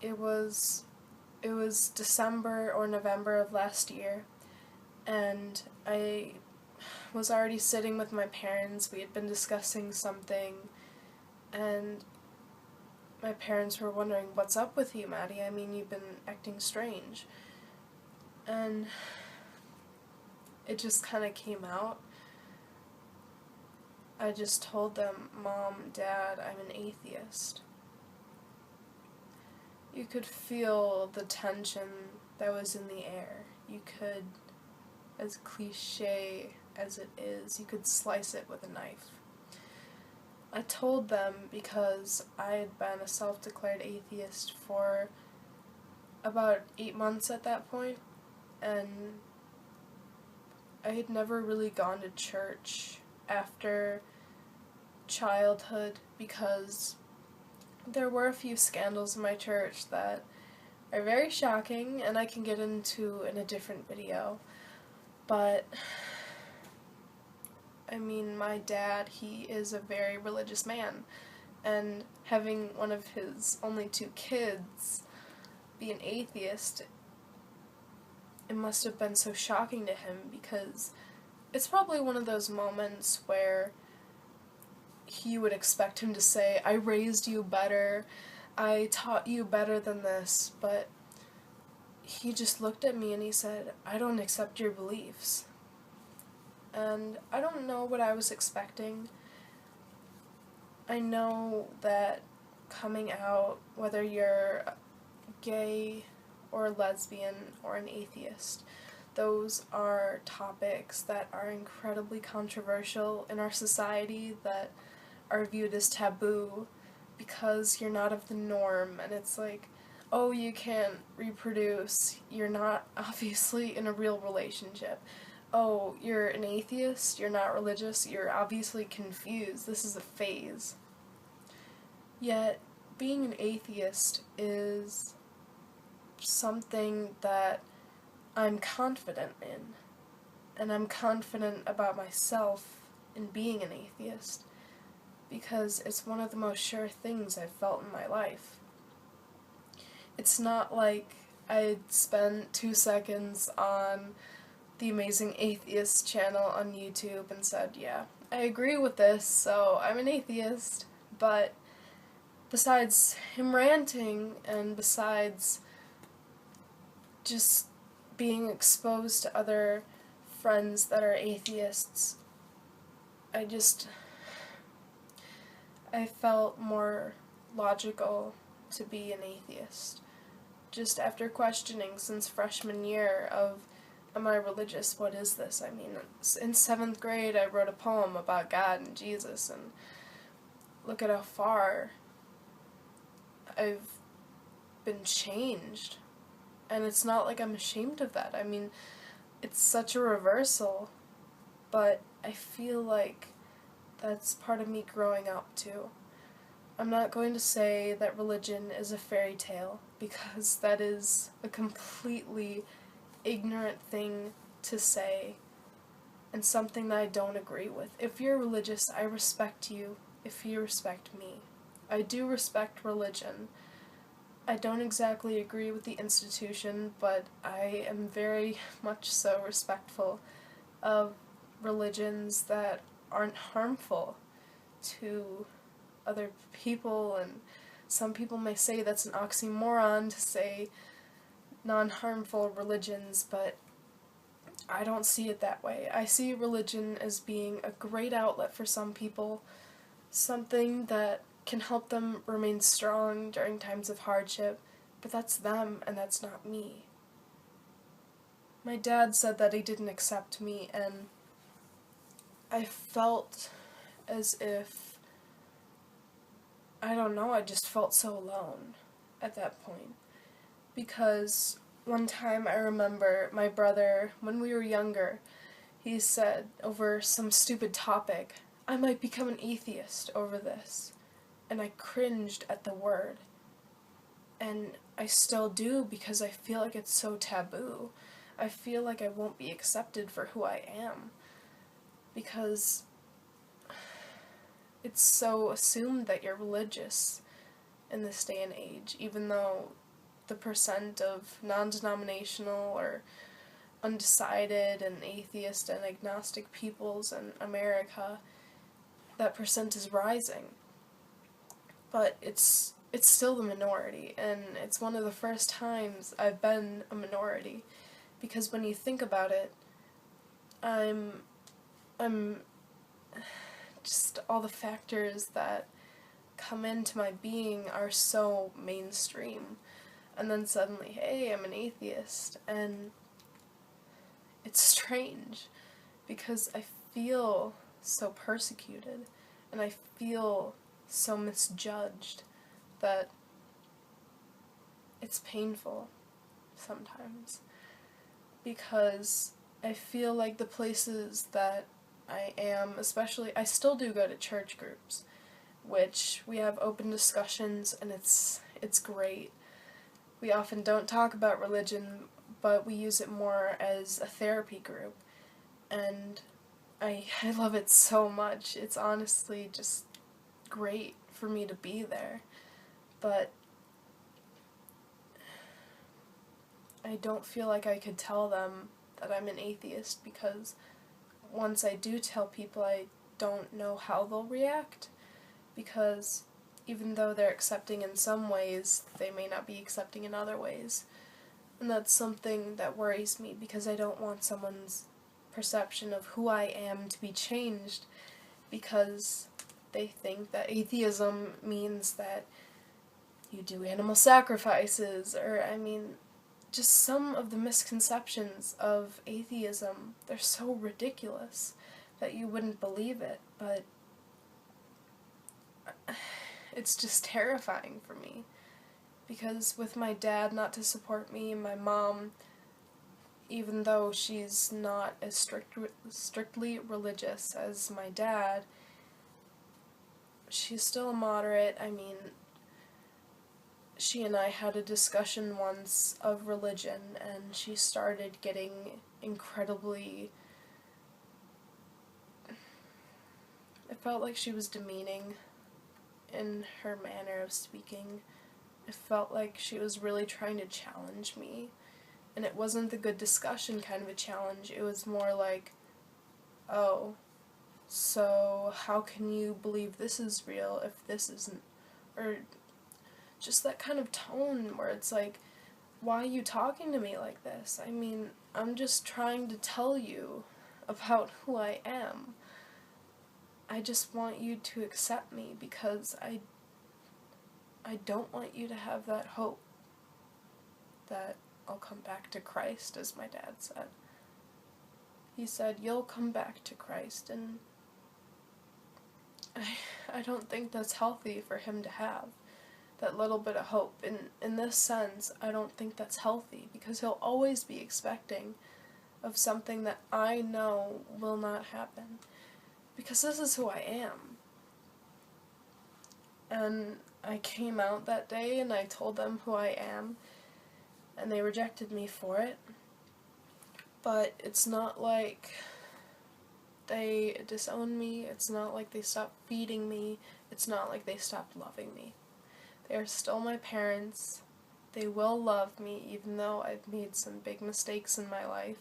it was December or November of last year, and I was already sitting with my parents. We had been discussing something, and my parents were wondering, "What's up with you, Maddie? I mean, you've been acting strange." And it just kind of came out. I just told them, "Mom, Dad, I'm an atheist." You could feel the tension that was in the air. You could, as cliche as it is, you could slice it with a knife. I told them because I had been a self-declared atheist for about 8 months at that point, and I had never really gone to church after childhood because there were a few scandals in my church that are very shocking, and I can get into in a different video. But I mean, my dad, he is a very religious man, and having one of his only 2 kids be an atheist, it must have been so shocking to him, because it's probably one of those moments where he would expect him to say, "I raised you better, I taught you better than this," but he just looked at me and he said, "I don't accept your beliefs." And I don't know what I was expecting. I know that coming out, whether you're gay or lesbian or an atheist, those are topics that are incredibly controversial in our society, that are viewed as taboo because you're not of the norm, and it's like, oh, you can't reproduce, you're not obviously in a real relationship. Oh, you're an atheist, you're not religious, you're obviously confused, this is a phase. Yet, being an atheist is something that I'm confident in, and I'm confident about myself in being an atheist, because it's one of the most sure things I've felt in my life. It's not like I spent 2 seconds on the Amazing Atheist channel on YouTube and said, "Yeah, I agree with this, so I'm an atheist." But besides him ranting, and besides just being exposed to other friends that are atheists, I felt more logical to be an atheist. Just after questioning since freshman year of, am I religious? What is this? I mean, in 7th grade I wrote a poem about God and Jesus, and look at how far I've been changed. And it's not like I'm ashamed of that. I mean, it's such a reversal, but I feel like that's part of me growing up too. I'm not going to say that religion is a fairy tale, because that is a completely ignorant thing to say, and something that I don't agree with. If you're religious, I respect you if you respect me. I do respect religion. I don't exactly agree with the institution, but I am very much so respectful of religions that aren't harmful to other people, and some people may say that's an oxymoron to say non-harmful religions, but I don't see it that way. I see religion as being a great outlet for some people, something that can help them remain strong during times of hardship, but that's them and that's not me. My dad said that he didn't accept me, and I felt as if, I don't know, I just felt so alone at that point. Because one time I remember my brother, when we were younger, he said over some stupid topic, "I might become an atheist over this." And I cringed at the word. And I still do, because I feel like it's so taboo. I feel like I won't be accepted for who I am, because it's so assumed that you're religious in this day and age, even though the percent of non-denominational or undecided and atheist and agnostic peoples in America, that percent is rising. But it's still the minority, and it's one of the first times I've been a minority, because when you think about it, I'm just, all the factors that come into my being are so mainstream, and then suddenly, hey, I'm an atheist, and it's strange, because I feel so persecuted, and I feel so misjudged that it's painful sometimes, because I feel like the places that I am, especially, I still do go to church groups, which we have open discussions, and it's great. We often don't talk about religion, but we use it more as a therapy group, and I love it so much. It's honestly just great for me to be there, but I don't feel like I could tell them that I'm an atheist, because once I do tell people, I don't know how they'll react, because even though they're accepting in some ways, they may not be accepting in other ways. And that's something that worries me, because I don't want someone's perception of who I am to be changed, because they think that atheism means that you do animal sacrifices, or, I mean, just some of the misconceptions of atheism, they're so ridiculous that you wouldn't believe it, but it's just terrifying for me, because with my dad not to support me, my mom, even though she's not as strictly religious as my dad, she's still a moderate. I mean, she and I had a discussion once of religion, and she started getting incredibly, it felt like she was demeaning in her manner of speaking. It felt like she was really trying to challenge me, and it wasn't the good discussion kind of a challenge. It was more like, oh, so how can you believe this is real if this isn't? Or just that kind of tone where it's like, why are you talking to me like this? I mean, I'm just trying to tell you about who I am. I just want you to accept me, because I don't want you to have that hope that I'll come back to Christ, as my dad said. He said, you'll come back to Christ, and I don't think that's healthy for him to have, that little bit of hope. In this sense, I don't think that's healthy, because he'll always be expecting of something that I know will not happen, because this is who I am. And I came out that day and I told them who I am, and they rejected me for it. But it's not like they disowned me, it's not like they stopped feeding me, it's not like they stopped loving me. They are still my parents. They will love me, even though I've made some big mistakes in my life.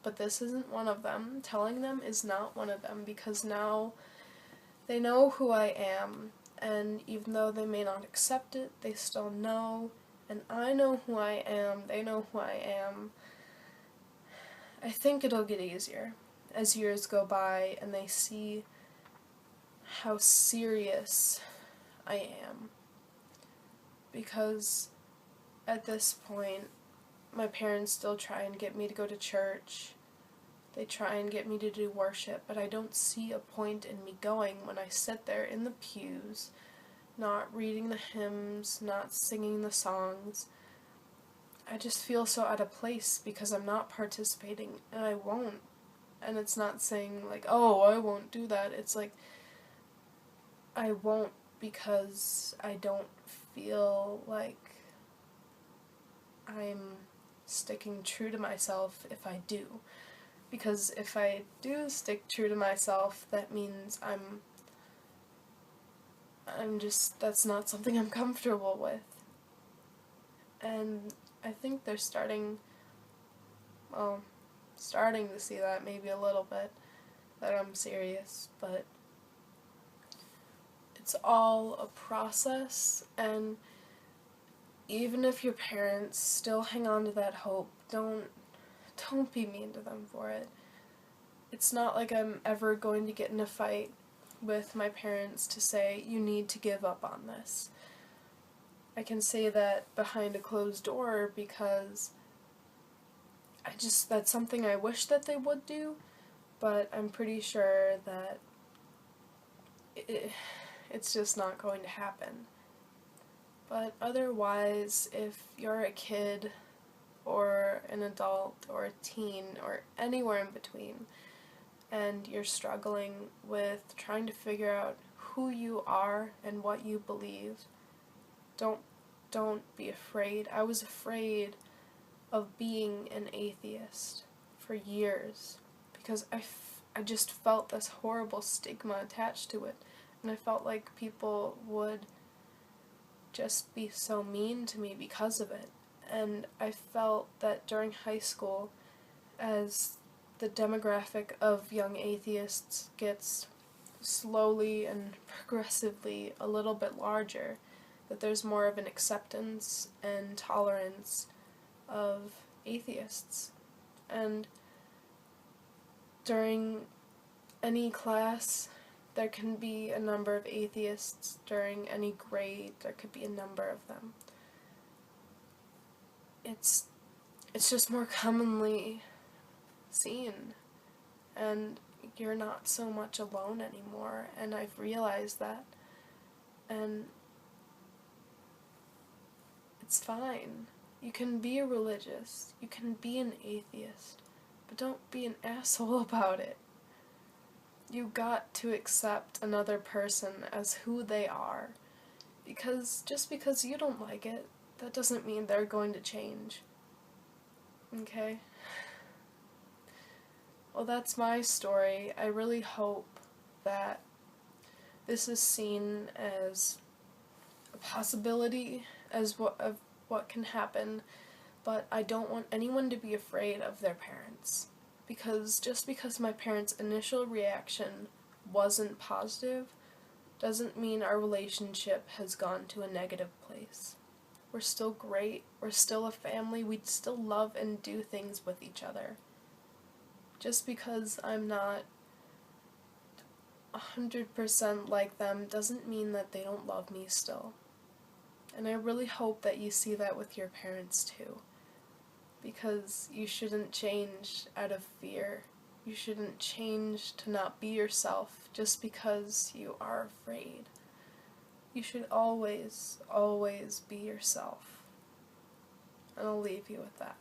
But this isn't one of them. Telling them is not one of them, because now they know who I am, and even though they may not accept it, they still know, and I know who I am, they know who I am. I think it'll get easier as years go by and they see how serious I am, because at this point, my parents still try and get me to go to church. They try and get me to do worship, but I don't see a point in me going when I sit there in the pews, not reading the hymns, not singing the songs. I just feel so out of place, because I'm not participating, and I won't. And it's not saying, like, oh, I won't do that. It's like, I won't, because I don't feel like I'm sticking true to myself if I do. Because if I do stick true to myself, that means I'm just, that's not something I'm comfortable with. And I think they're starting to see that maybe a little bit, that I'm serious, but it's all a process, and even if your parents still hang on to that hope, don't be mean to them for it. It's not like I'm ever going to get in a fight with my parents to say, you need to give up on this. I can say that behind a closed door because that's something I wish that they would do, but I'm pretty sure that it's just not going to happen. But otherwise, if you're a kid or an adult or a teen or anywhere in between, and you're struggling with trying to figure out who you are and what you believe, don't be afraid. I was afraid of being an atheist for years because I just felt this horrible stigma attached to it, and I felt like people would just be so mean to me because of it. And I felt that during high school, as the demographic of young atheists gets slowly and progressively a little bit larger, that there's more of an acceptance and tolerance of atheists. And during any class, there can be a number of atheists. During any grade, there could be a number of them. It's just more commonly seen, and you're not so much alone anymore, and I've realized that, and it's fine. You can be a religious, you can be an atheist, but don't be an asshole about it. You got to accept another person as who they are, because just because you don't like it, that doesn't mean they're going to change. Okay? Well, that's my story. I really hope that this is seen as a possibility, of what can happen, but I don't want anyone to be afraid of their parents. Because just because my parents' initial reaction wasn't positive doesn't mean our relationship has gone to a negative place. We're still great, we're still a family, we still love and do things with each other. Just because I'm not 100% like them doesn't mean that they don't love me still. And I really hope that you see that with your parents too. Because you shouldn't change out of fear. You shouldn't change to not be yourself just because you are afraid. You should always, always be yourself. And I'll leave you with that.